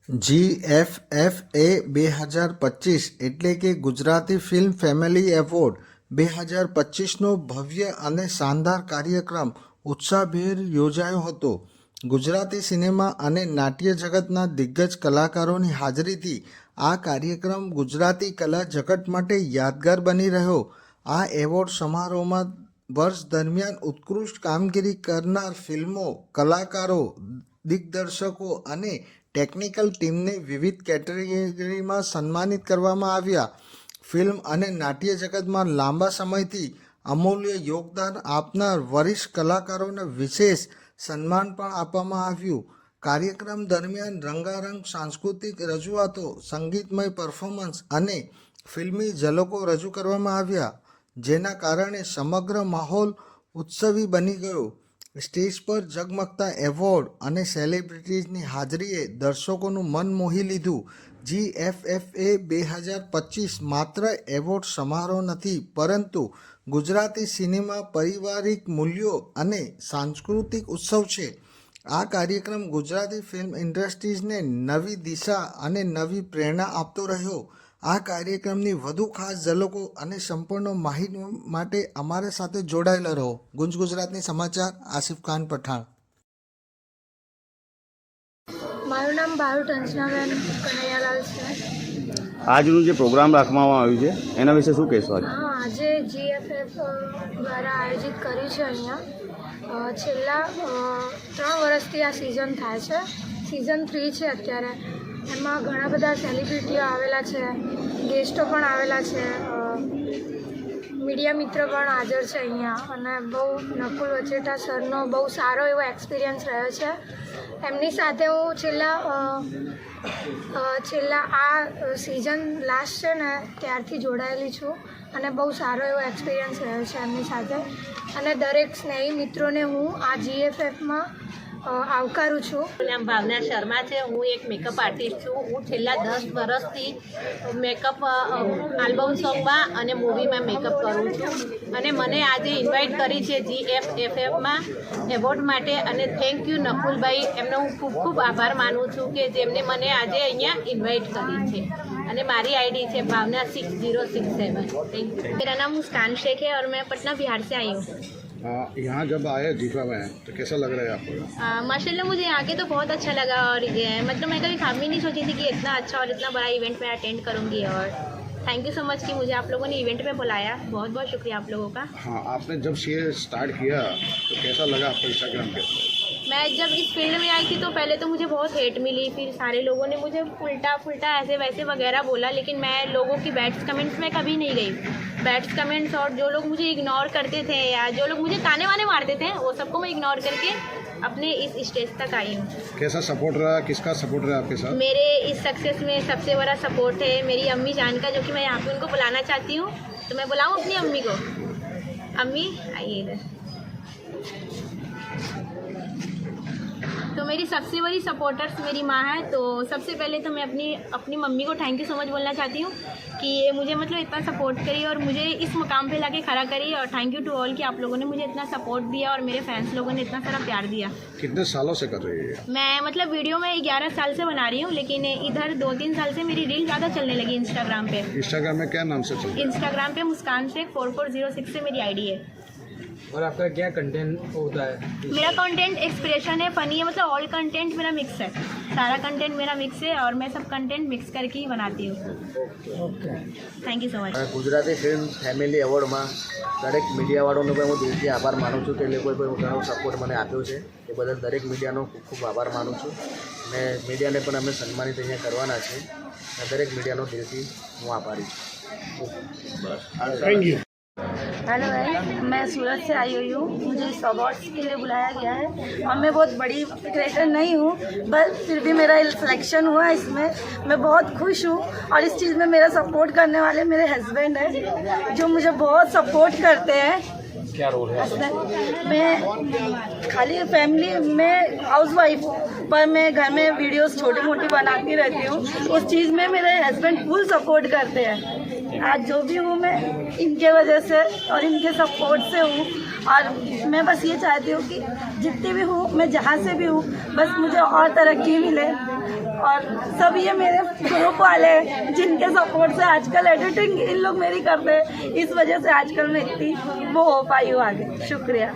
GFFA 2025 એટલે કે Gujarati film family award 2025નો ભવ્ય અને શાનદાર કાર્યક્રમ ઉત્સાહભેર યોજાયો હતો. ગુજરાતી સિનેમા અને નાટ્ય જગતના દિગ્ગજ કલાકારોની હાજરીથી આ કાર્યક્રમ ગુજરાતી કલા જગત માટે યાદગાર બની રહ્યો. આ એવોર્ડ સમારોહમાં વર્ષ દરમિયાન ઉત્કૃષ્ટ કામગીરી કરનાર ફિલ્મો, કલાકારો, દિગ્દર્શકો અને ટેકનિકલ ટીમને વિવિધ કેટેગરીમાં સન્માનિત કરવામાં આવ્યા. ફિલ્મ અને નાટ્ય જગતમાં લાંબા સમયથી અમૂલ્ય યોગદાન આપનાર વરિષ્ઠ કલાકારોને વિશેષ સન્માન પણ આપવામાં આવ્યું. કાર્યક્રમ દરમિયાન રંગારંગ સાંસ્કૃતિક રજૂઆતો, સંગીતમય પરફોર્મન્સ અને ફિલ્મી ઝલકો રજૂ કરવામાં આવ્યા, જેના કારણે સમગ્ર માહોલ ઉત્સવી બની ગયો. સ્ટેજ પર ઝગમગતા એવોર્ડ અને સેલિબ્રિટીઝની હાજરીએ દર્શકોનું મન મોહી લીધું. GFFA 2025 માત્ર એવોર્ડ સમારોહ નથી, પરંતુ ગુજરાતી સિનેમા પારિવારિક મૂલ્યો અને સાંસ્કૃતિક ઉત્સવ છે. આ કાર્યક્રમ ગુજરાતી ફિલ્મ ઇન્ડસ્ટ્રીઝને નવી દિશા અને નવી પ્રેરણા આપતો રહ્યો. આ કાર્યક્રમની વધુ ખાસ ઝલકો અને સંપૂર્ણ માહિતી માટે અમારી સાથે જોડાયેલા રહો. ગુંજ ગુજરાતની સમાચાર, આસિફ ખાન પઠાણ. મારું નામ બારુટ અંજનાબેન કનૈયાલાલ છે. આજનું જે પ્રોગ્રામ રાખવામાં આવ્યું છે એના વિશે શું કહેશો? આજે GFF દ્વારા આયોજિત કર્યું છે. અહીંયા છેલ્લા 3 વર્ષથી આ સિઝન થાય છે. સિઝન 3 છે અત્યારે. એમાં ઘણા બધા સેલિબ્રિટીઓ આવેલા છે, ગેસ્ટો પણ આવેલા છે, મીડિયા મિત્ર પણ હાજર છે અહીંયા. અને બહુ નકુલ વચેટા સરનો બહુ સારો એવો એક્સપિરિયન્સ રહ્યો છે. એમની સાથે હું છેલ્લા આ સિઝન લાસ્ટ છે ને ત્યારથી જોડાયેલી છું અને બહુ સારો એવો એક્સપિરિયન્સ રહ્યો છે એમની સાથે. અને દરેક સ્નેહી મિત્રોને હું આ GFFમાં આવકારું છું. નામ ભાવના શર્મા છે. હું એક મેકઅપ આર્ટિસ્ટ છું. હું છેલ્લા 10 વર્ષથી મેકઅપ આલ્બમ સોંગમાં અને મૂવીમાં મેકઅપ કરું છું. અને મને આજે ઇન્વાઇટ કરી છે GFFમાં એવોર્ડ માટે. અને થેન્ક યુ નકુલભાઈ, એમનો હું ખૂબ ખૂબ આભાર માનું છું કે જેમને મને આજે અહીંયા ઇન્વાઇટ કરી છે. અને મારી आईडी है भावना 6067. Thank you. मेरा नाम मुस्कान शेख है और मैं पटना बिहार से आई हूँ. यहाँ जब आए जीफा में तो कैसा लग रहा है आपको? माशाल्लाह मुझे यहाँ के तो बहुत अच्छा लगा. और मतलब मैं कभी ख्वाब भी नहीं सोची थी कि इतना अच्छा और इतना बड़ा इवेंट मैं अटेंड करूँगी. और थैंक यू सो मच कि मुझे आप लोगों ने इवेंट में बुलाया. बहुत बहुत शुक्रिया आप लोगों का. हाँ, आपने जब ये स्टार्ट किया तो कैसा लगा आपको इंस्टाग्राम पे? मैं जब इस फील्ड में आई थी तो पहले तो मुझे बहुत हेट मिली. फिर सारे लोगों ने मुझे उल्टा ऐसे वैसे वगैरह बोला. लेकिन मैं लोगों की बैड्स कमेंट्स में कभी नहीं गई. बैड्स कमेंट्स और जो लोग मुझे इग्नोर करते थे या जो लोग मुझे ताने वाने मारते थे, वो सबको मैं इग्नोर करके अपने इस स्टेज तक आई हूँ. कैसा सपोर्ट रहा? किसका सपोर्ट रहा आपके साथ? मेरे इस सक्सेस में सबसे बड़ा सपोर्ट है मेरी अम्मी जान का, जो कि मैं यहाँ पे उनको बुलाना चाहती हूँ. तो मैं बुलाऊँ अपनी अम्मी को. अम्मी आइए इधर. तो मेरी सबसे बड़ी सपोर्टर्स मेरी माँ है. तो सबसे पहले तो मैं अपनी मम्मी को थैंक यू सो मच बोलना चाहती हूँ कि ये मुझे मतलब इतना सपोर्ट करी और मुझे इस मुकाम पे लाके खड़ा करी. और थैंक यू टू ऑल कि आप लोगों ने मुझे इतना सपोर्ट दिया और मेरे फैंस लोगों ने इतना सारा प्यार दिया. कितने सालों से कर रही है? मैं मतलब वीडियो में 11 साल से बना रही हूँ, लेकिन इधर 2-3 साल से मेरी रील ज़्यादा चलने लगी इंस्टाग्राम पे. इंस्टाग्राम में क्या नाम से चल रही है? इंस्टाग्राम पे मुस्कान शेख 4406 से मेरी आईडी है. और आपका क्या कंटेंट होता है? मेरा कंटेंट एक्सप्रेशन है, फनी है, मतलब ऑल कंटेंट मेरा मिक्स है. सारा कंटेंट मेरा मिक्स है और मैं सब कंटेंट मिक्स करके ही बनाती हूँ. Thank you so much. Gujarati film family એવોર્ડમાં દરેક મીડિયાવાળાનો પણ હું દિલથી આભાર માનું છું કે એ લોકોએ પણ ઘણો સપોર્ટ મને આપ્યો છે. એ બદલ દરેક મીડિયાનો ખૂબ ખૂબ આભાર માનું છું. અને મીડિયાને પણ અમે સન્માનિત અહીંયા કરવાના છે. દરેક મીડિયાનો દિલથી હું આભારી છું. Thank you. हेलो भाई, मैं सूरत से आई हुई हूँ. मुझे इस अवार्ड्स के लिए बुलाया गया है और मैं बहुत बड़ी क्रिएटर नहीं हूँ, पर फिर भी मेरा सिलेक्शन हुआ इसमें. मैं बहुत खुश हूँ. और इस चीज़ में मेरा सपोर्ट करने वाले मेरे हस्बैंड हैं, जो मुझे बहुत सपोर्ट करते हैं. क्या रोल है? मैं खाली फैमिली में हाउस वाइफ हूँ, पर मैं घर में वीडियोस छोटी मोटी बनाती रहती हूँ. उस चीज़ में मेरे हस्बैंड फुल सपोर्ट करते हैं. आज जो भी हूँ मैं इनके वजह से और इनके सपोर्ट से हूँ. और मैं बस ये चाहती हूँ कि जितनी भी हूँ, मैं जहाँ से भी हूँ, बस मुझे और तरक्की मिले और सब ये मेरे ग्रुप वाले हैं जिनके सपोर्ट से आजकल एडिटिंग इन लोग मेरी करते हैं, इस वजह से आजकल मैं इतनी वो हो पाई हूँ आगे। शुक्रिया।